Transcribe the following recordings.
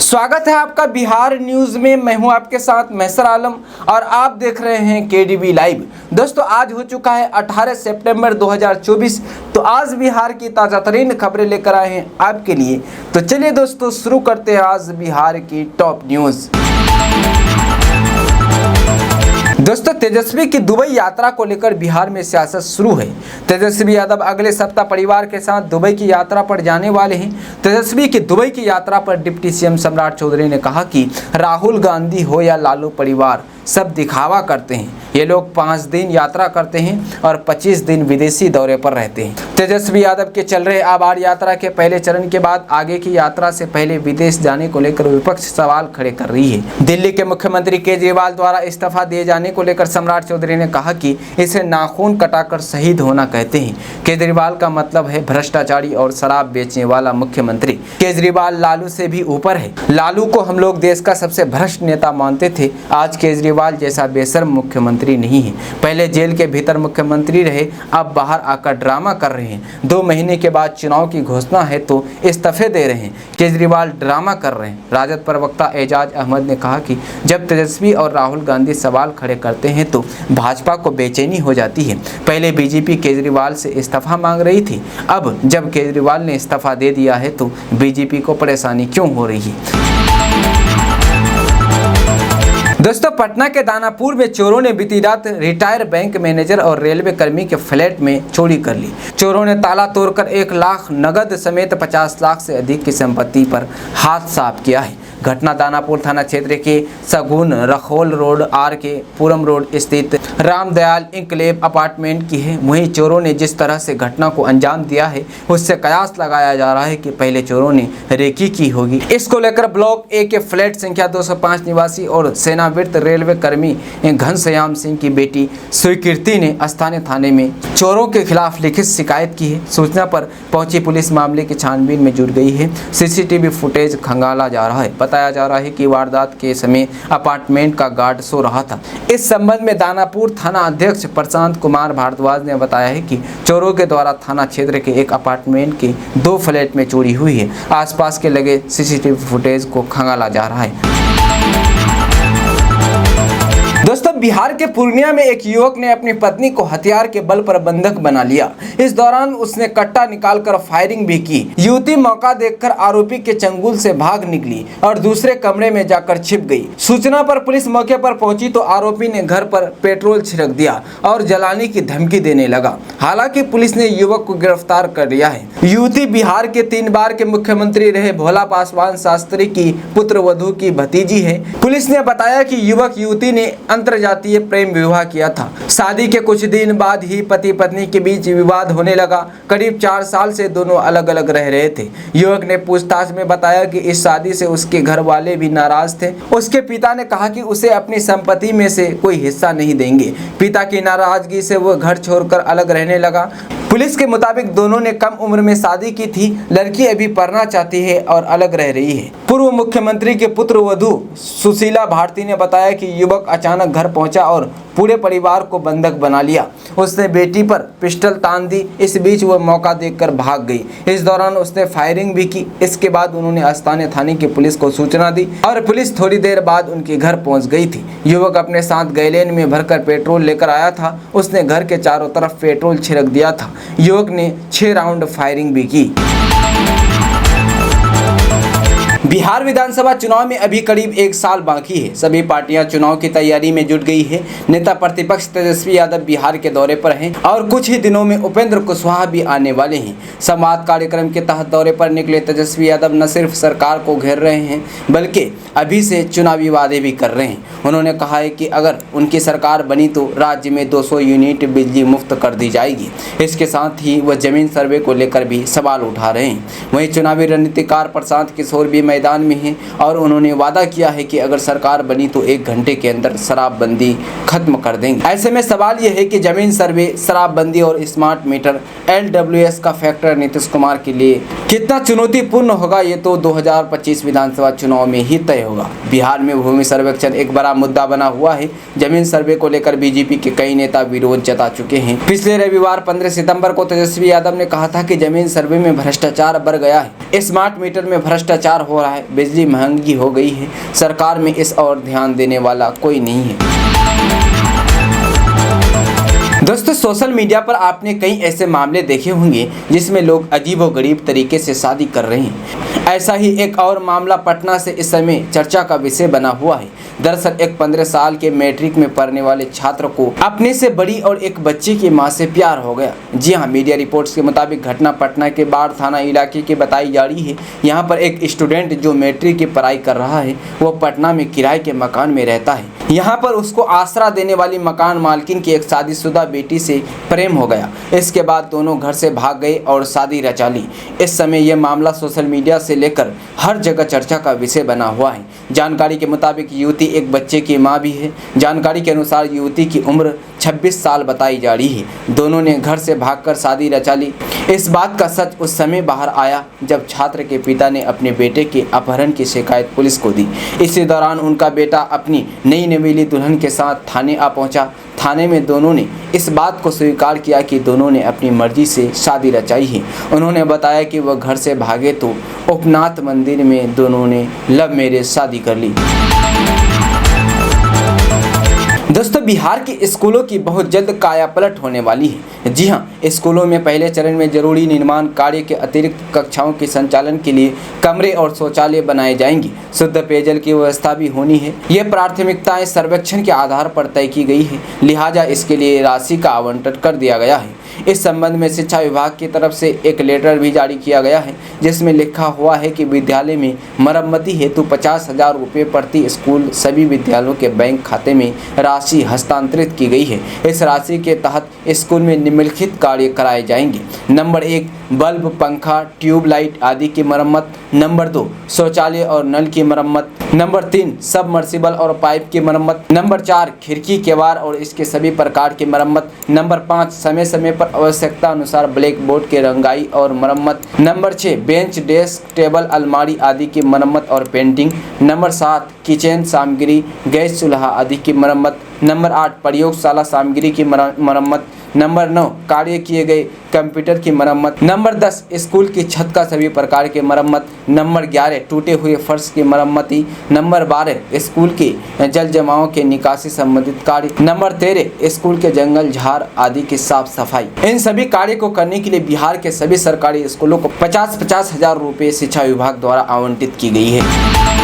स्वागत है आपका बिहार न्यूज में। मैं हूं आपके साथ मैसर आलम और आप देख रहे हैं केडीवी लाइव। दोस्तों, आज हो चुका है 18 सितंबर 2024। तो आज बिहार की ताज़ा तरीन खबरें लेकर आए हैं आपके लिए। तो चलिए दोस्तों, शुरू करते हैं आज बिहार की टॉप न्यूज़। दोस्तों, तेजस्वी की दुबई यात्रा को लेकर बिहार में सियासत शुरू है। तेजस्वी यादव अगले सप्ताह परिवार के साथ दुबई की यात्रा पर जाने वाले हैं। तेजस्वी की दुबई की यात्रा पर डिप्टी सीएम सम्राट चौधरी ने कहा कि राहुल गांधी हो या लालू परिवार सब दिखावा करते हैं। ये लोग 5 दिन यात्रा करते हैं और 25 दिन विदेशी दौरे पर रहते हैं। तेजस्वी यादव के चल रहे आभार यात्रा के पहले चरण के बाद आगे की यात्रा से पहले विदेश जाने को लेकर विपक्ष सवाल खड़े कर रही है। दिल्ली के मुख्यमंत्री केजरीवाल द्वारा इस्तीफा दिए जाने को लेकर सम्राट चौधरी ने कहा कि इसे नाखून कटाकर शहीद होना कहते हैं। केजरीवाल का मतलब है भ्रष्टाचारी और शराब बेचने वाला मुख्यमंत्री। केजरीवाल लालू से भी ऊपर है। लालू को हम लोग देश का सबसे भ्रष्ट नेता मानते थे। आज केजरीवाल जैसा बेशर्म मुख्यमंत्री नहीं है। पहले जेल के भीतर मुख्यमंत्री रहे, अब बाहर आकर ड्रामा कर रहे हैं। 2 महीने के बाद चुनाव की घोषणा है तो इस्तीफे दे रहे हैं। केजरीवाल ड्रामा कर रहे हैं। राजद प्रवक्ता एजाज अहमद ने कहा कि जब तेजस्वी और राहुल गांधी सवाल खड़े करते हैं तो भाजपा को बेचैनी हो जाती है। पहले बीजेपी केजरीवाल से इस्तीफा मांग रही थी, अब जब केजरीवाल ने इस्तीफा दे दिया है तो बीजेपी को परेशानी क्यों हो रही है। दोस्तों, पटना के दानापुर में चोरों ने बीती रात रिटायर बैंक मैनेजर और रेलवे कर्मी के फ्लैट में चोरी कर ली। चोरों ने ताला तोड़कर 1 लाख नगद समेत 50 लाख से अधिक की संपत्ति पर हाथ साफ किया है। घटना दानापुर थाना क्षेत्र के सगुन रखोल रोड आर के पुरम रोड स्थित रामदयाल इंकलेव अपार्टमेंट की है। वहीं चोरों ने जिस तरह से घटना को अंजाम दिया है उससे कयास लगाया जा रहा है कि पहले चोरों ने रेकी की होगी। इसको लेकर ब्लॉक ए के फ्लैट संख्या 205 निवासी और सेनावृत्त रेलवे कर्मी घनश्याम सिंह की बेटी स्वीकृति ने स्थानीय थाने में चोरों के खिलाफ लिखित शिकायत की है। सूचना पर पहुंची पुलिस मामले की छानबीन में जुट गई है। सीसीटीवी फुटेज खंगाला जा रहा है। बताया जा रहा है कि वारदात के समय अपार्टमेंट का गार्ड सो रहा था। इस संबंध में दानापुर थाना अध्यक्ष प्रशांत कुमार भारद्वाज ने बताया है कि चोरों के द्वारा थाना क्षेत्र के एक अपार्टमेंट के 2 फ्लैट में चोरी हुई है। आसपास के लगे सीसीटीवी फुटेज को खंगाला जा रहा है। दोस्तों, बिहार के पूर्णिया में एक युवक ने अपनी पत्नी को हथियार के बल पर बंधक बना लिया। इस दौरान उसने कट्टा निकालकर फायरिंग भी की। युवती मौका देखकर आरोपी के चंगुल से भाग निकली और दूसरे कमरे में जाकर छिप गई। सूचना पर पुलिस मौके पर पहुंची तो आरोपी ने घर पर पेट्रोल छिड़क दिया और जलाने की धमकी देने लगा। हालांकि पुलिस ने युवक को गिरफ्तार कर लिया है। युवती बिहार के 3 बार के मुख्यमंत्री रहे भोला पासवान शास्त्री की पुत्रवधू की भतीजी है। पुलिस ने बताया कि युवक युवती ने अंतरजातीय प्रेम विवाह किया था। शादी के कुछ दिन बाद ही पति पत्नी के बीच विवाद होने लगा। करीब 4 साल से दोनों अलग अलग रह रहे थे। युवक ने पूछताछ में बताया कि इस शादी से उसके घर वाले भी नाराज थे। उसके पिता ने कहा कि उसे अपनी संपत्ति में से कोई हिस्सा नहीं देंगे। पिता की नाराजगी से वह घर छोड़कर अलग रहने लगा। पुलिस के मुताबिक दोनों ने कम उम्र में शादी की थी। लड़की अभी पढ़ना चाहती है और अलग रह रही है। पूर्व मुख्यमंत्री के पुत्रवधू सुशीला भारती ने बताया कि युवक अचानक घर पहुंचा और पूरे परिवार को बंधक बना लिया। उसने बेटी पर पिस्टल तान दी। इस बीच वह मौका देखकर भाग गई। इस दौरान उसने फायरिंग भी की। इसके बाद उन्होंने स्थानीय थाने की पुलिस को सूचना दी और पुलिस थोड़ी देर बाद उनके घर पहुंच गई थी। युवक अपने साथ गैलेन में भरकर पेट्रोल लेकर आया था। उसने घर के चारों तरफ पेट्रोल छिड़क दिया था। युवक ने 6 राउंड फायरिंग भी की। बिहार विधानसभा चुनाव में अभी करीब 1 साल बाकी है। सभी पार्टियां चुनाव की तैयारी में जुट गई है। नेता प्रतिपक्ष तेजस्वी यादव बिहार के दौरे पर हैं और कुछ ही दिनों में उपेंद्र कुशवाहा भी आने वाले हैं। संवाद कार्यक्रम के तहत दौरे पर निकले तेजस्वी यादव न सिर्फ सरकार को घेर रहे हैं बल्कि अभी से चुनावी वादे भी कर रहे हैं। उन्होंने कहा है कि अगर उनकी सरकार बनी तो राज्य में 200 यूनिट बिजली मुफ्त कर दी जाएगी। इसके साथ ही वह जमीन सर्वे को लेकर भी सवाल उठा रहे हैं। वहीं चुनावी रणनीतिकार प्रशांत किशोर भी मैदान में हैं और उन्होंने वादा किया है कि अगर सरकार बनी तो 1 घंटे के अंदर शराबबंदी खत्म कर देंगे। ऐसे में सवाल यह है कि जमीन सर्वे, शराबबंदी और स्मार्ट मीटर LWS का फैक्टर नीतीश कुमार के लिए कितना चुनौतीपूर्ण होगा, ये तो 2025 विधानसभा चुनाव में ही तय होगा। बिहार में भूमि सर्वेक्षण एक बड़ा मुद्दा बना हुआ है। जमीन सर्वे को लेकर बीजेपी के कई नेता विरोध जता चुके हैं। पिछले रविवार 15 सितंबर को तेजस्वी यादव ने कहा था कि जमीन सर्वे में भ्रष्टाचार बढ़ गया है, स्मार्ट मीटर में भ्रष्टाचार हो हो रहा है, बिजली महंगी हो गई है, सरकार में इस और ध्यान देने वाला कोई नहीं है। दोस्तों, सोशल मीडिया पर आपने कई ऐसे मामले देखे होंगे जिसमें लोग अजीबोगरीब तरीके से शादी कर रहे हैं। ऐसा ही एक और मामला पटना से इस समय चर्चा का विषय बना हुआ है। दरअसल एक 15 साल के मैट्रिक में पढ़ने वाले छात्र को अपने से बड़ी और एक बच्चे की मां से प्यार हो गया। जी हां, मीडिया रिपोर्ट्स के मुताबिक घटना पटना के बाढ़ थाना इलाके की बताई जा रही है। यहाँ पर एक स्टूडेंट जो मैट्रिक की पढ़ाई कर रहा है वो पटना में किराए के मकान में रहता है। यहाँ पर उसको आसरा देने वाली मकान मालकिन की एक शादीशुदा बेटी से प्रेम हो गया। इसके बाद दोनों घर से भाग गए और शादी रचा ली। इस समय यह मामला सोशल मीडिया से लेकर हर जगह चर्चा का विषय बना हुआ है। जानकारी के मुताबिक युवती एक बच्चे की मां भी है। जानकारी के अनुसार युवती की उम्र 26 साल बताई जा रही है। दोनों ने घर से भागकर शादी रचा ली। इस बात का सच उस समय बाहर आया जब छात्र के पिता ने अपने बेटे के अपहरण की शिकायत पुलिस को दी। इसी दौरान उनका बेटा अपनी नई नवेली दुल्हन के साथ थाने आ पहुंचा। थाने में दोनों ने इस बात को स्वीकार किया कि दोनों ने अपनी मर्जी से शादी रचाई है। उन्होंने बताया कि वह घर से भागे तो उपनाथ मंदिर में दोनों ने लव मैरिज शादी कर ली। दोस्तों, बिहार के स्कूलों की बहुत जल्द कायापलट होने वाली है। जी हां, स्कूलों में पहले चरण में जरूरी निर्माण कार्य के अतिरिक्त कक्षाओं के संचालन के लिए कमरे और शौचालय बनाए जाएंगे। शुद्ध पेयजल की व्यवस्था भी होनी है। ये प्राथमिकताएं सर्वेक्षण के आधार पर तय की गई है, लिहाजा इसके लिए राशि का आवंटन कर दिया गया है। इस संबंध में शिक्षा विभाग की तरफ से एक लेटर भी जारी किया गया है जिसमें लिखा हुआ है कि विद्यालय में मरम्मति हेतु 50,000 रुपये प्रति स्कूल सभी विद्यालयों के बैंक खाते में राशि हस्तांतरित की गई है। इस राशि के तहत स्कूल में निम्नलिखित कार्य कराए जाएंगे। नंबर 1, बल्ब, पंखा, ट्यूबलाइट आदि की मरम्मत। नंबर 2, शौचालय और नल की मरम्मत। नंबर 3, सबमर्सिबल और पाइप की मरम्मत। नंबर 4, खिड़की, केवाड़ और इसके सभी प्रकार की मरम्मत। नंबर 5, समय समय पर आवश्यकता अनुसार ब्लैक बोर्ड के रंगाई और मरम्मत। नंबर 6, बेंच, डेस्क, टेबल, अलमारी आदि की मरम्मत और पेंटिंग। नंबर 7, किचन सामग्री, गैस चूल्हा आदि की मरम्मत। नंबर 8, प्रयोगशाला सामग्री की मरम्मत। नंबर 9, कार्य किए गए कंप्यूटर की मरम्मत। नंबर 10, स्कूल की छत का सभी प्रकार की मरम्मत। नंबर 11, टूटे हुए फर्श की मरम्मति। नंबर 12, स्कूल के जल जमाव के निकासी संबंधित कार्य। नंबर 13, स्कूल के जंगल झाड़ आदि की साफ सफाई। इन सभी कार्य को करने के लिए बिहार के सभी सरकारी स्कूलों को 50-50 हजार रुपये शिक्षा विभाग द्वारा आवंटित की गई है।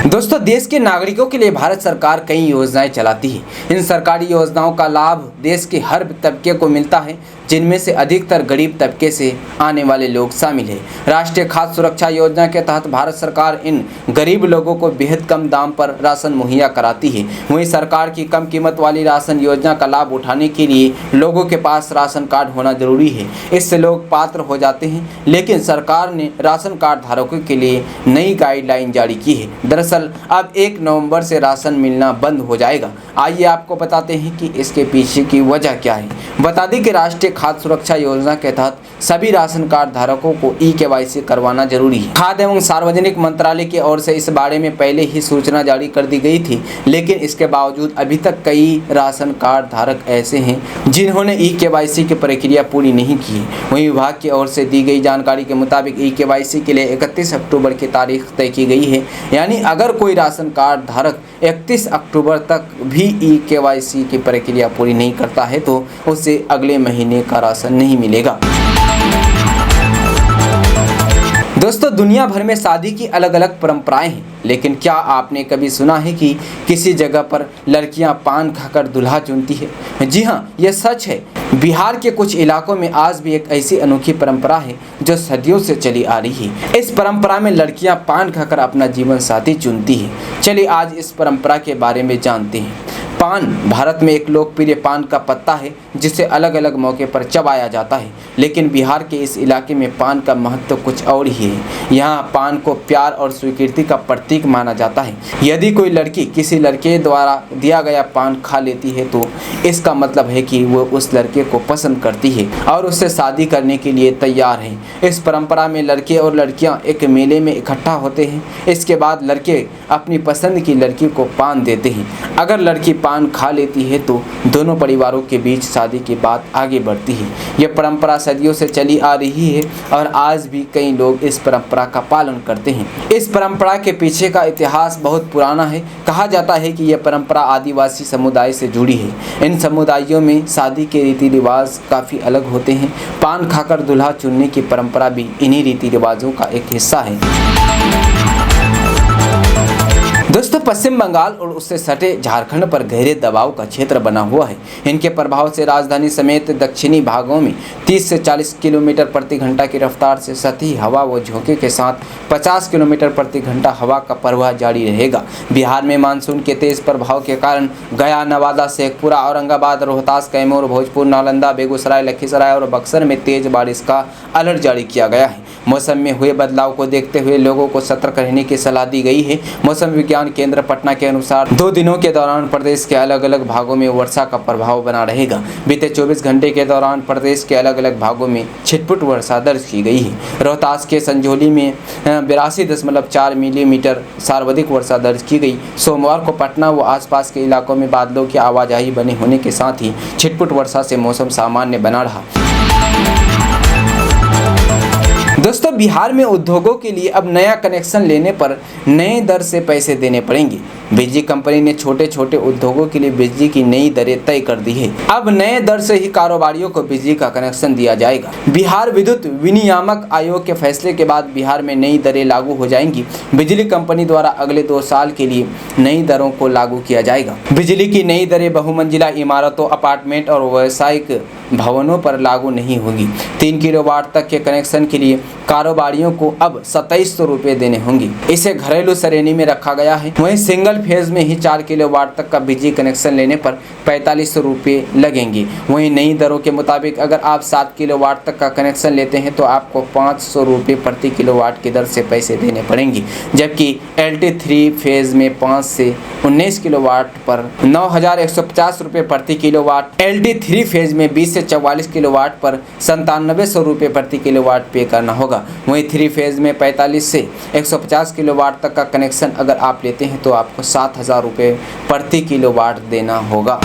दोस्तों, देश के नागरिकों के लिए भारत सरकार कई योजनाएं चलाती है। इन सरकारी योजनाओं का लाभ देश के हर तबके को मिलता है, जिनमें से अधिकतर गरीब तबके से आने वाले लोग शामिल हैं। राष्ट्रीय खाद्य सुरक्षा योजना के तहत भारत सरकार इन गरीब लोगों को बेहद कम दाम पर राशन मुहैया कराती है। वहीं सरकार की कम कीमत वाली राशन योजना का लाभ उठाने के लिए लोगों के पास राशन कार्ड होना जरूरी है। इससे लोग पात्र हो जाते हैं, लेकिन सरकार ने राशन कार्ड धारकों के लिए नई गाइडलाइन जारी की है। दरअसल अब 1 नवंबर से राशन मिलना बंद हो जाएगा। आइए आपको बताते हैं कि इसके पीछे की वजह क्या है। बता दें कि राष्ट्रीय खाद्य सुरक्षा योजना के तहत सभी राशन कार्ड धारकों को ई-केवाईसी करवाना जरूरी है। खाद्य एवं सार्वजनिक मंत्रालय की ओर से इस बारे में पहले ही सूचना जारी कर दी गई थी, लेकिन इसके बावजूद अभी तक कई राशन कार्ड धारक ऐसे हैं जिन्होंने ई-केवाईसी की प्रक्रिया पूरी नहीं की है। वहीं विभाग की ओर से दी गई जानकारी के मुताबिक ई-केवाईसी के लिए 31 अक्टूबर की तारीख तय की गई है। यानी अगर कोई राशन कार्ड धारक 31 अक्टूबर तक भी ई-केवाईसी की प्रक्रिया पूरी नहीं करता है तो उसे अगले महीने का राशन नहीं मिलेगा। दोस्तों, दुनिया भर में शादी की अलग अलग परंपराएं हैं, लेकिन क्या आपने कभी सुना है कि किसी जगह पर लड़कियां पान खाकर दूल्हा चुनती है? जी हाँ, यह सच है। बिहार के कुछ इलाकों में आज भी एक ऐसी अनोखी परंपरा है जो सदियों से चली आ रही है। इस परंपरा में लड़कियां पान खाकर अपना जीवन साथी चुनती है। चलिए आज इस परंपरा के बारे में जानते हैं। पान भारत में एक लोकप्रिय पान का पत्ता है जिसे अलग अलग मौके पर चबाया जाता है, लेकिन बिहार के इस इलाके में पान का महत्व कुछ और ही है। यहाँ पान को प्यार और स्वीकृति का प्रतीक माना जाता है। यदि कोई लड़की किसी लड़के द्वारा दिया गया पान खा लेती है तो इसका मतलब है कि वो उस लड़के को पसंद करती है और उससे शादी करने के लिए तैयार है। इस परंपरा में लड़के और लड़कियां एक मेले में इकट्ठा होते हैं। इसके बाद लड़के अपनी पसंद की लड़की को पान देते हैं। अगर लड़की पान खा लेती है तो दोनों परिवारों के बीच शादी की बात आगे बढ़ती है। यह परंपरा सदियों से चली आ रही है और आज भी कई लोग इस परंपरा का पालन करते हैं। इस परंपरा के पीछे का इतिहास बहुत पुराना है। कहा जाता है कि यह परंपरा आदिवासी समुदाय से जुड़ी है। इन समुदायों में शादी के रीति रिवाज काफ़ी अलग होते हैं। पान खाकर दूल्हा चुनने की परंपरा भी इन्हीं रीति रिवाजों का एक हिस्सा है। दोस्तों, पश्चिम बंगाल और उससे सटे झारखंड पर गहरे दबाव का क्षेत्र बना हुआ है। इनके प्रभाव से राजधानी समेत दक्षिणी भागों में 30 से 40 किलोमीटर प्रति घंटा की रफ्तार से सतही हवा व झोंके के साथ 50 किलोमीटर प्रति घंटा हवा का प्रवाह जारी रहेगा। बिहार में मानसून के तेज प्रभाव के कारण गया, नवादा, शेखपुरा, औरंगाबाद, रोहतास, कैमूर, भोजपुर, नालंदा, बेगूसराय, लखीसराय और बक्सर में तेज बारिश का अलर्ट जारी किया गया है। मौसम में हुए बदलाव को देखते हुए लोगों को सतर्क रहने की सलाह दी गई है। मौसम विज्ञान केंद्र पटना के अनुसार 2 दिनों के दौरान प्रदेश के अलग अलग भागों में वर्षा का प्रभाव बना रहेगा। बीते 24 घंटे के दौरान प्रदेश के अलग अलग भागों में छिटपुट वर्षा दर्ज की गई है। रोहतास के संजौली में 82.4 मिलीमीटर सर्वाधिक वर्षा दर्ज की गई। सोमवार को पटना व आसपास के इलाकों में बादलों की आवाजाही बने होने के साथ ही छिटपुट वर्षा से मौसम सामान्य बना रहा। दोस्तों, बिहार में उद्योगों के लिए अब नया कनेक्शन लेने पर नए दर से पैसे देने पड़ेंगे। बिजली कंपनी ने छोटे छोटे उद्योगों के लिए बिजली की नई दरें तय कर दी है। अब नए दर से ही कारोबारियों को बिजली का कनेक्शन दिया जाएगा। बिहार विद्युत विनियामक आयोग के फैसले के बाद बिहार में नई दरें लागू हो जाएंगी। बिजली कंपनी द्वारा अगले 2 साल के लिए नई दरों को लागू किया जाएगा। बिजली की नई दरें बहुमंजिला इमारतों, अपार्टमेंट और व्यावसायिक भवनों पर लागू नहीं होगी। 3 किलोवाट तक के कनेक्शन के लिए कारोबारियों को अब 2700 रुपये देने होंगे। इसे घरेलू श्रेणी में रखा गया है। वहीं सिंगल फेज में ही 4 किलोवाट तक का बिजली कनेक्शन लेने पर 4500 रुपये लगेंगे। वहीं नई दरों के मुताबिक अगर आप 7 किलोवाट तक का कनेक्शन लेते हैं तो आपको 500 रुपये प्रति किलोवाट की दर से पैसे देने पड़ेंगे, जबकि LT 3 फेज में 5 से 19 किलोवाट पर 9150 रुपये प्रति किलोवाट, LT 3 फेज में 20 से 44 किलोवाट पर 9700 रुपये प्रति किलोवाट पे करना होगा। वहीं 3 फेज में 45 से 150 किलोवाट तक का कनेक्शन अगर आप लेते हैं तो आपको 7000 रुपये प्रति किलोवाट देना होगा।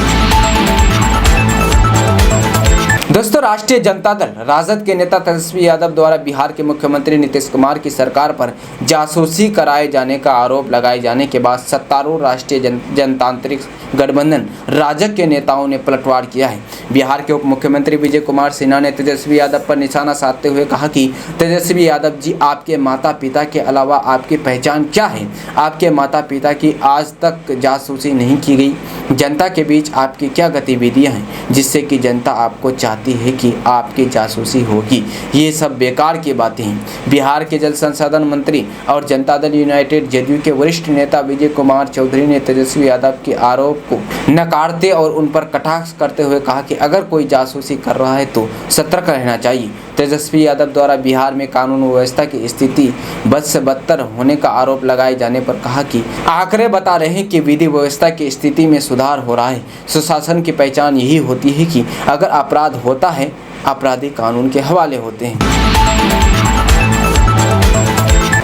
दोस्तों, राष्ट्रीय जनता दल राजद के नेता तेजस्वी यादव द्वारा बिहार के मुख्यमंत्री नीतीश कुमार की सरकार पर जासूसी कराए जाने का आरोप लगाए जाने के बाद सत्तारूढ़ राष्ट्रीय जनतांत्रिक गठबंधन राजग के नेताओं ने पलटवार किया है। बिहार के उप मुख्यमंत्री विजय कुमार सिन्हा ने तेजस्वी यादव पर निशाना साधते हुए कहा कि तेजस्वी यादव जी, आपके माता पिता के अलावा आपकी पहचान क्या है? आपके माता पिता की आज तक जासूसी नहीं की गई। जनता के बीच आपकी क्या गतिविधियां हैं जिससे कि जनता आपको चाहती है कि आपकी जासूसी होगी? ये सब बेकार की बातें हैं। बिहार के जल संसाधन मंत्री और जनता दल यूनाइटेड JDU के वरिष्ठ नेता विजय कुमार चौधरी ने तेजस्वी यादव के आरोप को नकारते और उन पर कटाक्ष करते हुए कहा कि अगर कोई जासूसी कर रहा है तो सतर्क रहना चाहिए। तेजस्वी यादव द्वारा बिहार में कानून व्यवस्था की स्थिति बद से बदतर होने का आरोप लगाए जाने पर कहा कि आंकड़े बता रहे हैं कि विधि व्यवस्था की स्थिति में सुधार हो रहा है। सुशासन की पहचान यही होती है कि अगर अपराध होता है, अपराधी कानून के हवाले होते हैं।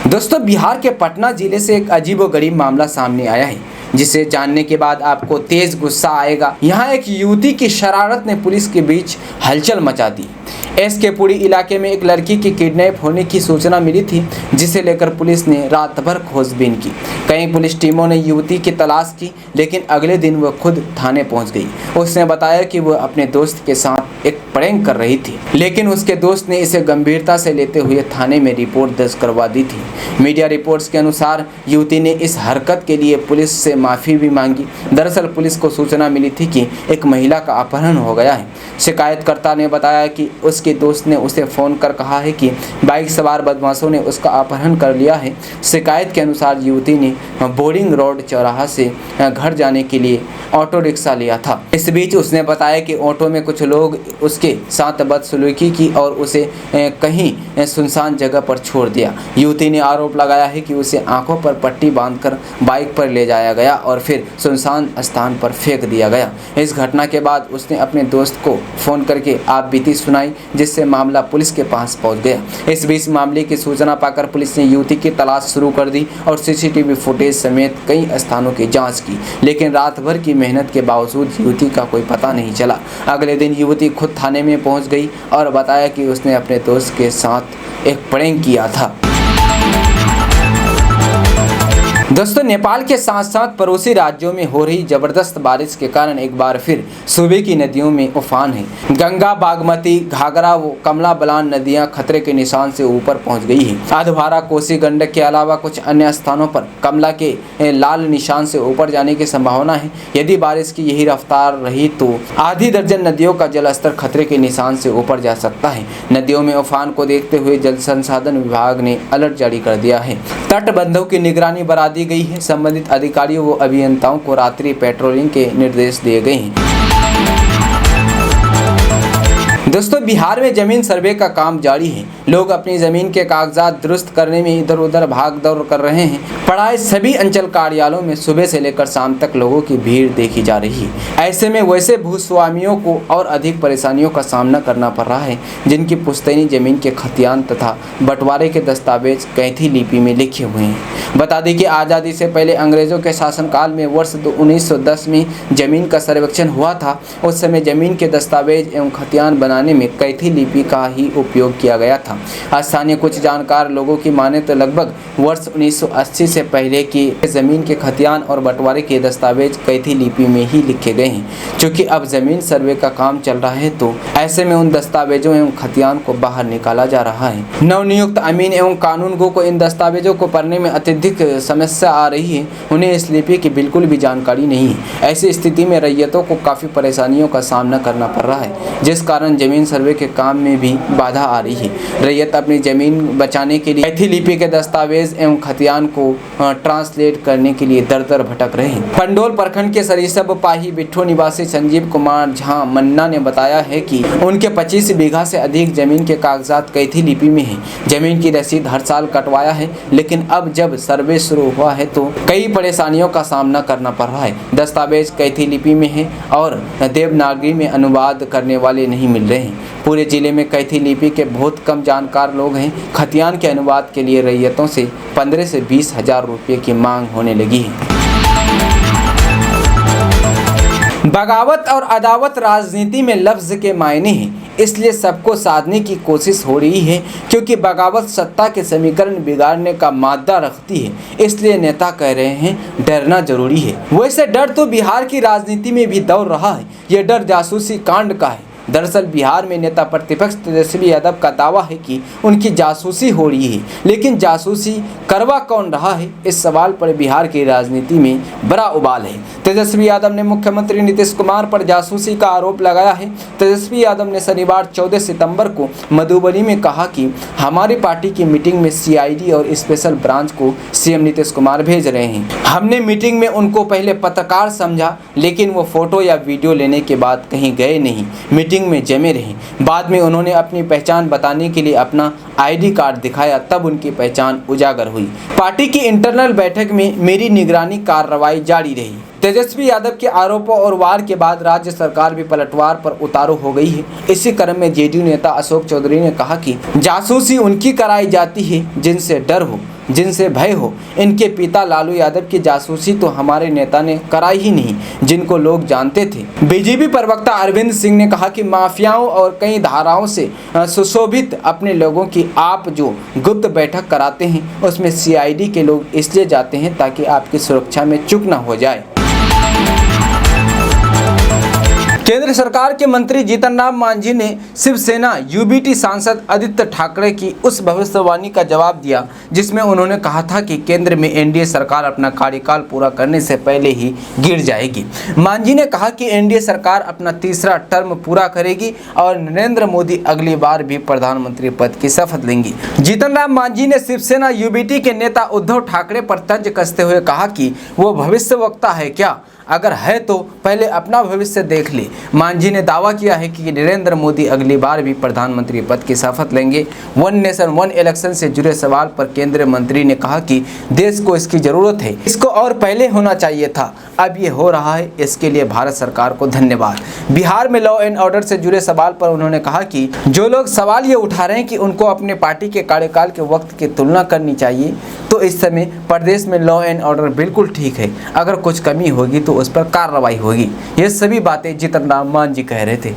दोस्तों, बिहार के पटना जिले से एक अजीबोगरीब मामला सामने आया है जिसे जानने के बाद आपको तेज गुस्सा आएगा। यहाँ एक युवती की शरारत ने पुलिस के बीच हलचल मचा दी। के पुरी इलाके में एक लड़की के किडनैप होने की सूचना मिली थी, जिसे लेकर पुलिस ने रात भर खोजबीन की। कई पुलिस टीमों ने युवती की तलाश की, लेकिन अगले दिन वह खुद थाने पहुंच गई। उसने बताया कि वह अपने दोस्त के साथ एक प्रैंक कर रही थी, लेकिन उसके दोस्त ने इसे गंभीरता से लेते हुए थाने में रिपोर्ट दर्ज करवा दी थी। मीडिया रिपोर्ट्स के अनुसार युवती ने इस हरकत के लिए पुलिस से माफ़ी भी मांगी। दरअसल पुलिस को सूचना मिली थी कि एक महिला का अपहरण हो गया है। शिकायतकर्ता ने बताया कि उसके दोस्त ने उसे फ़ोन कर कहा है कि बाइक सवार बदमाशों ने उसका अपहरण कर लिया है। शिकायत के अनुसार युवती ने बोरिंग रोड चौराहा से घर जाने के लिए ऑटो रिक्शा लिया था। इस बीच उसने बताया कि ऑटो में कुछ लोग उसके साथ बदसलूकी की और उसे कहीं सुनसान जगह पर छोड़ दिया। युवती ने आरोप लगाया है कि उसे आंखों पर पट्टी बांधकर बाइक पर ले जाया गया और फिर सुनसान स्थान पर फेंक दिया गया। इस घटना के बाद उसने अपने दोस्त को फ़ोन करके आप बीती सुनाई। जिससे मामला पुलिस के पास पहुंच गया। इस बीच मामले की सूचना पाकर पुलिस ने युवती की तलाश शुरू कर दी और सीसीटीवी फुटेज समेत कई स्थानों की जांच की, लेकिन रात भर की मेहनत के बावजूद युवती का कोई पता नहीं चला। अगले दिन युवती खुद थाने में पहुंच गई और बताया कि उसने अपने दोस्त के साथ एक प्रैंक किया था। दोस्तों, नेपाल के साथ साथ पड़ोसी राज्यों में हो रही जबरदस्त बारिश के कारण एक बार फिर सूबे की नदियों में उफान है। गंगा, बागमती, घाघरा व कमला बलान नदियां खतरे के निशान से ऊपर पहुंच गई है। अधवारा, कोसी, गंडक के अलावा कुछ अन्य स्थानों पर कमला के लाल निशान से ऊपर जाने की संभावना है। यदि बारिश की यही रफ्तार रही तो आधी दर्जन नदियों का जलस्तर खतरे के निशान से ऊपर जा सकता है। नदियों में उफान को देखते हुए जल संसाधन विभाग ने अलर्ट जारी कर दिया है। तटबंधों की निगरानी बढ़ा दी गई है। संबंधित अधिकारियों व अभियंताओं को रात्रि पेट्रोलिंग के निर्देश दिए गए हैं। दोस्तों, बिहार में जमीन सर्वे का काम जारी है। लोग अपनी जमीन के कागजात दुरुस्त करने में इधर उधर भाग दौड़ कर रहे हैं। पढ़ाए सभी अंचल कार्यालयों में सुबह से लेकर शाम तक लोगों की भीड़ देखी जा रही है। ऐसे में वैसे भूस्वामियों को और अधिक परेशानियों का सामना करना पड़ रहा है जिनकी पुश्तैनी जमीन के खतियान तथा बंटवारे के दस्तावेज कैथी लिपि में लिखे हुए हैं। बता दें कि आज़ादी से पहले अंग्रेजों के शासनकाल में वर्ष 1910 में जमीन का सर्वेक्षण हुआ था। उस समय जमीन के दस्तावेज एवं खतियान बनाने में कैथी लिपि का ही उपयोग किया गया था। स्थानीय कुछ जानकार लोगों की माने तो लगभग वर्ष 1980 से पहले की जमीन के खतियान और बंटवारे के दस्तावेज कैथी लिपि में ही लिखे गए हैं। क्योंकि अब जमीन सर्वे का काम चल रहा है तो ऐसे में उन दस्तावेजों एवं खतियान को बाहर निकाला जा रहा है। नवनियुक्त अमीन एवं कानूनगो को इन दस्तावेजों को पढ़ने में अत्यधिक समस्या आ रही है। उन्हें इस लिपि की बिल्कुल भी जानकारी नहीं है। ऐसी स्थिति में रैयतों को काफ़ी परेशानियों का सामना करना पड़ रहा है, जिस कारण जमीन सर्वे के काम में भी बाधा आ रही है। रैयत अपनी जमीन बचाने के लिए कैथी लिपि के दस्तावेज एवं खतियान को ट्रांसलेट करने के लिए दर दर भटक रहे हैं। पंडोल प्रखंड के सरिसब पाही बिट्ठो निवासी संजीव कुमार झा मन्ना ने बताया है कि उनके 25 बीघा से अधिक जमीन के कागजात कैथी लिपि में है। जमीन की रसीद हर साल कटवाया है, लेकिन अब जब सर्वे शुरू हुआ है तो कई परेशानियों का सामना करना पड़ रहा है। दस्तावेज कैथी लिपि में है और देवनागरी में अनुवाद करने वाले नहीं मिल रहे हैं। पूरे जिले में कैथी लिपि के बहुत कम जानकार लोग हैं। खतियान के अनुवाद के लिए रैयतों से 15 से 20 हजार रुपये की मांग होने लगी है। बगावत और अदावत राजनीति में लफ्ज के मायने हैं, इसलिए सबको साधने की कोशिश हो रही है। क्योंकि बगावत सत्ता के समीकरण बिगाड़ने का मादा रखती है, इसलिए नेता कह रहे हैं डरना जरूरी है। वैसे डर तो बिहार की राजनीति में भी दौड़ रहा है। ये डर जासूसी कांड का है। दरअसल बिहार में नेता प्रतिपक्ष तेजस्वी यादव का दावा है कि उनकी जासूसी हो रही है, लेकिन जासूसी करवा कौन रहा है, इस सवाल पर बिहार की राजनीति में बड़ा उबाल है। तेजस्वी यादव ने मुख्यमंत्री नीतीश कुमार पर जासूसी का आरोप लगाया है। तेजस्वी यादव ने शनिवार 14 सितंबर को मधुबनी में कहा कि हमारी पार्टी की मीटिंग में सीआईडी और स्पेशल ब्रांच को सीएम नीतीश कुमार भेज रहे हैं। हमने मीटिंग में उनको पहले पत्रकार समझा, लेकिन वो फोटो या वीडियो लेने के बाद कहीं गए नहीं, मीटिंग में जमे रहे। बाद में उन्होंने अपनी पहचान बताने के लिए अपना आईडी कार्ड दिखाया, तब उनकी पहचान उजागर हुई। पार्टी की इंटरनल बैठक में मेरी निगरानी कार्रवाई जारी रही। तेजस्वी यादव के आरोपों और वार के बाद राज्य सरकार भी पलटवार पर उतारू हो गई है। इसी क्रम में जेडीयू नेता अशोक चौधरी ने कहा कि जासूसी उनकी कराई जाती है जिनसे डर हो, जिनसे भय हो। इनके पिता लालू यादव की जासूसी तो हमारे नेता ने कराई ही नहीं, जिनको लोग जानते थे। बीजेपी प्रवक्ता अरविंद सिंह ने कहा कि माफियाओं और कई धाराओं से सुशोभित अपने लोगों की आप जो गुप्त बैठक कराते हैं, उसमें सीआईडी के लोग इसलिए जाते हैं ताकि आपकी सुरक्षा में चूक न हो जाए। केंद्र सरकार के मंत्री जीतन राम मांझी ने शिवसेना यूबीटी सांसद आदित्य ठाकरे की उस भविष्यवाणी का जवाब दिया जिसमें उन्होंने कहा था कि केंद्र में एनडीए सरकार अपना कार्यकाल पूरा करने से पहले ही गिर जाएगी। मांझी ने कहा कि एनडीए सरकार अपना तीसरा टर्म पूरा करेगी और नरेंद्र मोदी अगली बार भी प्रधानमंत्री पद की शपथ लेंगे। जीतन राम मांझी ने शिवसेना यूबीटी के नेता उद्धव ठाकरे पर तंज कसते हुए कहा कि वो भविष्यवक्ता है क्या? अगर है तो पहले अपना भविष्य देख ले। मांझी ने दावा किया है कि नरेंद्र मोदी अगली बार भी प्रधानमंत्री पद की शपथ लेंगे। वन नेशन वन इलेक्शन से जुड़े सवाल पर केंद्रीय मंत्री ने कहा कि देश को इसकी जरूरत है, इसको और पहले होना चाहिए था, अब ये हो रहा है, इसके लिए भारत सरकार को धन्यवाद। बिहार में लॉ एंड ऑर्डर से जुड़े सवाल पर उन्होंने कहा कि जो लोग सवाल ये उठा रहे हैं कि उनको अपने पार्टी के कार्यकाल के वक्त की तुलना करनी चाहिए, तो इस समय प्रदेश में लॉ एंड ऑर्डर बिल्कुल ठीक है, अगर कुछ कमी होगी तो उस पर कार्रवाई होगी। ये सभी बातें जीतन राम मांझी कह रहे थे।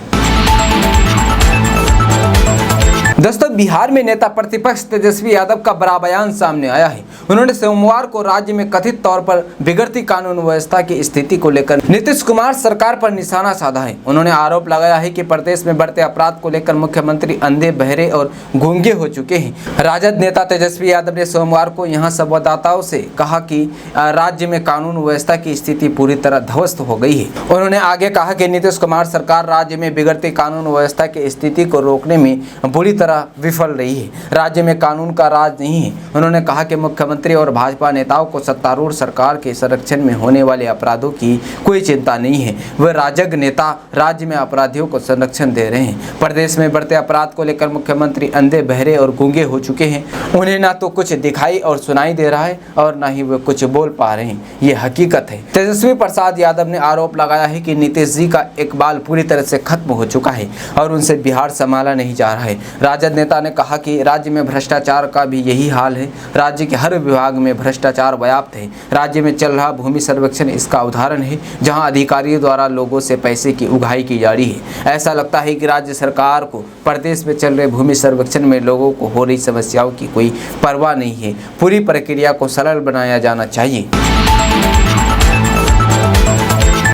दोस्तों, बिहार में नेता प्रतिपक्ष तेजस्वी यादव का बड़ा बयान सामने आया है। उन्होंने सोमवार को राज्य में कथित तौर पर बिगड़ती कानून व्यवस्था की स्थिति को लेकर नीतीश कुमार सरकार पर निशाना साधा है। उन्होंने आरोप लगाया है कि प्रदेश में बढ़ते अपराध को लेकर मुख्यमंत्री अंधे, बहरे और गूंगे हो चुके हैं। राजद नेता तेजस्वी यादव ने सोमवार को यहां संवाददाताओं से कहा कि राज्य में कानून व्यवस्था की स्थिति पूरी तरह ध्वस्त हो गई है। उन्होंने आगे कहा कि नीतीश कुमार सरकार राज्य में बिगड़ती कानून व्यवस्था की स्थिति को रोकने में बुरी तरह विफल रही है। राज्य में कानून का राज नहीं है। उन्होंने कहा कि मुख्यमंत्री और भाजपा नेताओं को सत्तारूढ़ सरकार के संरक्षण में होने वाले अपराधों की कोई चिंता नहीं है। वे राजग नेता राज्य में अपराधियों को संरक्षण दे रहे हैं। प्रदेश में बढ़ते अपराध को लेकर मुख्यमंत्री अंधे, बहरे और गूंगे हो चुके हैं। उन्हें ना तो कुछ दिखाई और सुनाई दे रहा है और ना ही वे कुछ बोल पा रहे हैं। ये हकीकत है। तेजस्वी प्रसाद यादव ने आरोप लगाया है कि नीतीश जी का इकबाल पूरी तरह से खत्म हो चुका है और उनसे बिहार संभाला नहीं जा रहा है। राजद नेता ने कहा कि राज्य में भ्रष्टाचार का भी यही हाल है। राज्य के हर विभाग में भ्रष्टाचार व्याप्त है। राज्य में चल रहा भूमि सर्वेक्षण इसका उदाहरण है, जहां अधिकारियों द्वारा लोगों से पैसे की उगाही की जा रही है। ऐसा लगता है कि राज्य सरकार को प्रदेश में चल रहे भूमि सर्वेक्षण में लोगों को हो रही समस्याओं की कोई परवाह नहीं है। पूरी प्रक्रिया को सरल बनाया जाना चाहिए।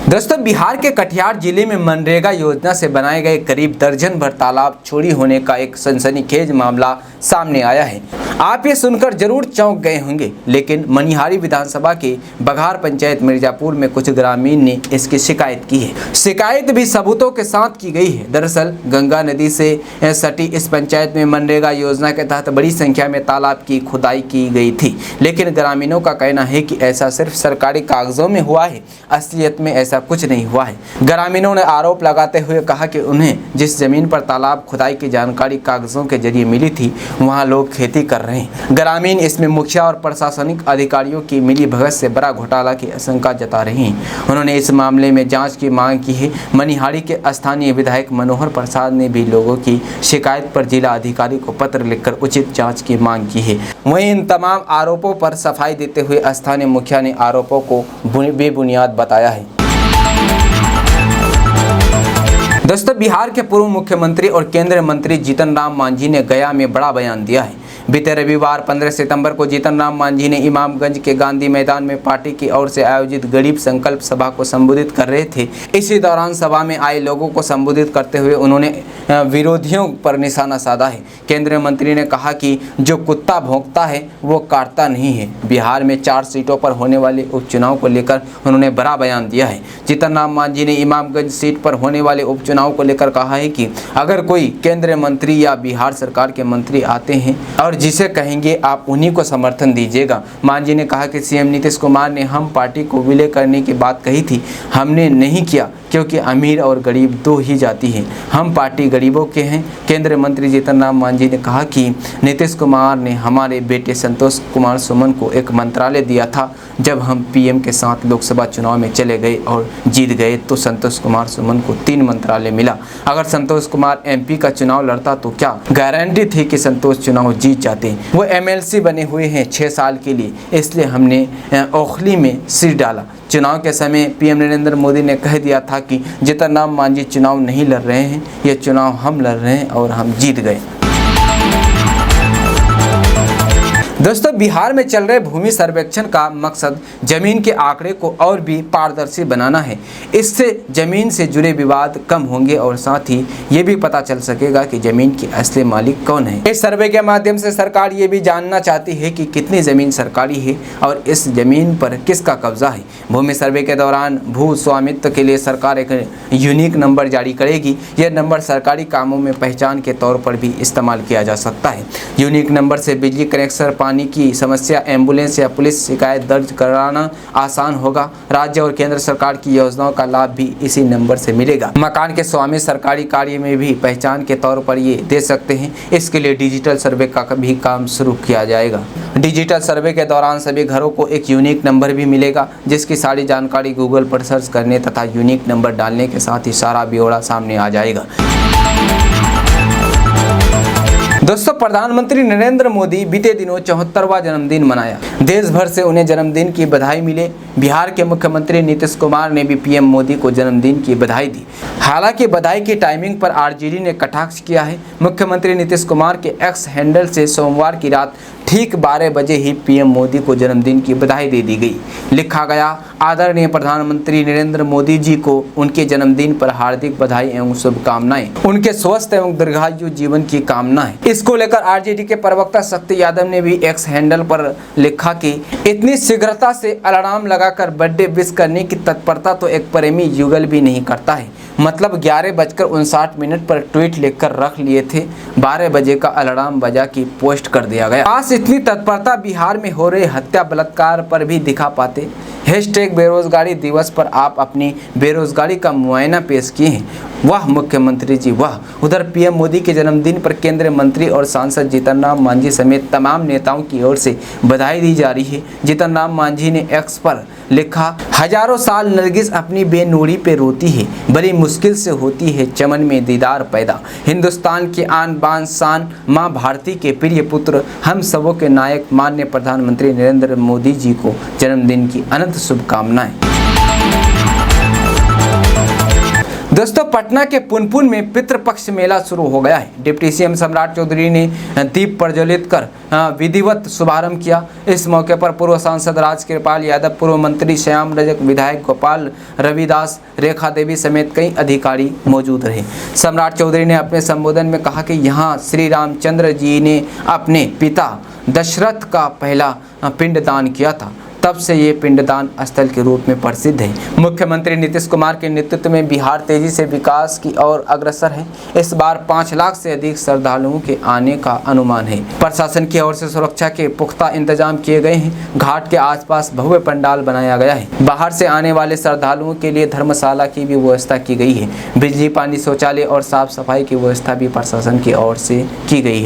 दोस्तों, बिहार के कटिहार जिले में मनरेगा योजना से बनाए गए करीब दर्जन भर तालाब चोरी होने का एक सनसनीखेज मामला सामने आया है। आप ये सुनकर जरूर चौंक गए होंगे, लेकिन मनिहारी विधानसभा के बघार पंचायत मिर्जापुर में कुछ ग्रामीण ने इसकी शिकायत की है। शिकायत भी सबूतों के साथ की गई है। दरअसल गंगा नदी से सटी इस पंचायत में मनरेगा योजना के तहत बड़ी संख्या में तालाब की खुदाई की गई थी, लेकिन ग्रामीणों का कहना है कि ऐसा सिर्फ सरकारी कागजों में हुआ है, असलियत में ऐसा कुछ नहीं हुआ है। ग्रामीणों ने आरोप लगाते हुए कहा कि उन्हें जिस जमीन पर तालाब खुदाई की जानकारी कागजों के जरिए मिली थी, वहां लोग खेती कर रहे हैं। ग्रामीण इसमें मुखिया और प्रशासनिक अधिकारियों की मिलीभगत से बड़ा घोटाला की आशंका जता रहे हैं। उन्होंने इस मामले में जांच की मांग की है। मनिहारी के स्थानीय विधायक मनोहर प्रसाद ने भी लोगों की शिकायत पर जिला अधिकारी को पत्र लिखकर उचित जाँच की मांग की है। वहीं इन तमाम आरोपों पर सफाई देते हुए स्थानीय मुखिया ने आरोपों को बेबुनियाद बताया है। दोस्तों, बिहार के पूर्व मुख्यमंत्री और केंद्रीय मंत्री जीतन राम मांझी ने गया में बड़ा बयान दिया है। बीते रविवार 15 सितंबर को जीतन राम मांझी ने इमामगंज के गांधी मैदान में पार्टी की ओर से आयोजित गरीब संकल्प सभा को संबोधित कर रहे थे। इसी दौरान सभा में आए लोगों को संबोधित करते हुए उन्होंने विरोधियों पर निशाना साधा है। केंद्रीय मंत्री ने कहा कि जो कुत्ता भौंकता है वो काटता नहीं है। बिहार में 4 सीटों पर होने वाले उपचुनाव को लेकर उन्होंने बड़ा बयान दिया है। जीतन राम मांझी ने इमामगंज सीट पर होने वाले उपचुनाव को लेकर कहा है कि अगर कोई केंद्रीय मंत्री या बिहार सरकार के मंत्री आते हैं और जिसे कहेंगे आप उन्हीं को समर्थन दीजिएगा। मांझी ने कहा कि सीएम नीतीश कुमार ने हम पार्टी को विलय करने की बात कही थी, हमने नहीं किया क्योंकि अमीर और गरीब दो ही जाति हैं, हम पार्टी गरीबों के हैं। केंद्रीय मंत्री जीतन राम मांझी ने कहा कि नीतीश कुमार ने हमारे बेटे संतोष कुमार सुमन को एक मंत्रालय दिया था। जब हम पीएम के साथ लोकसभा चुनाव में चले गए और जीत गए तो संतोष कुमार सुमन को 3 मंत्रालय मिला। अगर संतोष कुमार एमपी का चुनाव लड़ता तो क्या गारंटी थी कि संतोष चुनाव जीत जाते। वो एमएलसी बने हुए हैं 6 साल के लिए, इसलिए हमने ओखली में सिर डाला। चुनाव के समय पीएम नरेंद्र मोदी ने कह दिया था कि जीतन राम मांझी चुनाव नहीं लड़ रहे हैं, ये चुनाव हम लड़ रहे हैं और हम जीत गए। दोस्तों, बिहार में चल रहे भूमि सर्वेक्षण का मकसद जमीन के आंकड़े को और भी पारदर्शी बनाना है। इससे जमीन से जुड़े विवाद कम होंगे और साथ ही ये भी पता चल सकेगा कि जमीन की असली मालिक कौन है। इस सर्वे के माध्यम से सरकार ये भी जानना चाहती है कि कितनी जमीन सरकारी है और इस जमीन पर किसका कब्जा है। भूमि सर्वे के दौरान भू स्वामित्व के लिए सरकार एक यूनिक नंबर जारी करेगी। यह नंबर सरकारी कामों में पहचान के तौर पर भी इस्तेमाल किया जा सकता है। यूनिक नंबर से बिजली कनेक्शन, पानी की समस्या, एम्बुलेंस या पुलिस शिकायत दर्ज कराना आसान होगा। राज्य और केंद्र सरकार की योजनाओं का लाभ भी इसी नंबर से मिलेगा। मकान के स्वामी सरकारी कार्य में भी पहचान के तौर पर ये दे सकते हैं। इसके लिए डिजिटल सर्वे का भी काम शुरू किया जाएगा। डिजिटल सर्वे के दौरान सभी घरों को एक यूनिक नंबर भी मिलेगा, जिसकी सारी जानकारी गूगल पर सर्च करने तथा यूनिक नंबर डालने के साथ ही सारा ब्यौरा सामने आ जाएगा। दोस्तों, प्रधानमंत्री नरेंद्र मोदी बीते दिनों 74वां जन्मदिन मनाया। देश भर से उन्हें जन्मदिन की बधाई मिले। बिहार के मुख्यमंत्री नीतीश कुमार ने भी पीएम मोदी को जन्मदिन की बधाई दी। हालांकि बधाई की टाइमिंग पर आरजेडी ने कटाक्ष किया है। मुख्यमंत्री नीतीश कुमार के एक्स हैंडल से सोमवार की रात ठीक 12 बजे ही पीएम मोदी को जन्मदिन की बधाई दे दी गई। लिखा गया, आदरणीय प्रधानमंत्री नरेंद्र मोदी जी को उनके जन्मदिन पर हार्दिक बधाई एवं शुभकामनाएं। उनके स्वस्थ एवं दीर्घायु जीवन की कामना है। इसको लेकर आरजेडी के प्रवक्ता शक्ति यादव ने भी एक्स हैंडल पर लिखा कि इतनी शीघ्रता से अलार्म लगाकर बर्थडे विश करने की तत्परता तो एक प्रेमी युगल भी नहीं करता है। मतलब 11:59 पर ट्वीट लिखकर रख लिए थे, 12 बजे का अलार्म बजा की पोस्ट कर दिया गया। आज इतनी तत्परता बिहार में हो रहे हत्या बलात्कार पर भी दिखा पाते। हैशटैग बेरोजगारी दिवस पर आप अपनी बेरोजगारी का मुआयना पेश किए हैं। वाह मुख्यमंत्री जी वाह। उधर पीएम मोदी के जन्मदिन पर केंद्रीय मंत्री और सांसद जीतन राम मांझी समेत तमाम नेताओं की ओर से बधाई दी जा रही है। जीतन राम मांझी ने एक्स पर लिखा, हजारों साल नरगिस अपनी बेनूरी पे रोती है, बड़ी मुश्किल से होती है चमन में दीदार पैदा। हिंदुस्तान के आन बान शान माँ भारती के प्रिय पुत्र, हम सबों के नायक माननीय प्रधानमंत्री नरेंद्र मोदी जी को जन्मदिन की अनंत शुभकामनाएं। दोस्तों, पटना के पुनपुन में पितृपक्ष मेला शुरू हो गया है। डिप्टी सीएम सम्राट चौधरी ने दीप प्रज्वलित कर विधिवत शुभारंभ किया। इस मौके पर पूर्व सांसद राजकृपाल यादव, पूर्व मंत्री श्याम रजक, विधायक गोपाल रविदास, रेखा देवी समेत कई अधिकारी मौजूद रहे। सम्राट चौधरी ने अपने संबोधन में कहा कि यहाँ श्री रामचंद्र जी ने अपने पिता दशरथ का पहला पिंडदान किया था, तब से ये पिंडदान स्थल के रूप में प्रसिद्ध है। मुख्यमंत्री नीतीश कुमार के नेतृत्व में बिहार तेजी से विकास की ओर अग्रसर है। इस बार 5 लाख से अधिक श्रद्धालुओं के आने का अनुमान है। प्रशासन की ओर से सुरक्षा के पुख्ता इंतजाम किए गए हैं। घाट के आसपास भव्य पंडाल बनाया गया है। बाहर से आने वाले श्रद्धालुओं के लिए धर्मशाला की भी व्यवस्था की गई है। बिजली, पानी, शौचालय और साफ सफाई की व्यवस्था भी प्रशासन की ओर से की गई है।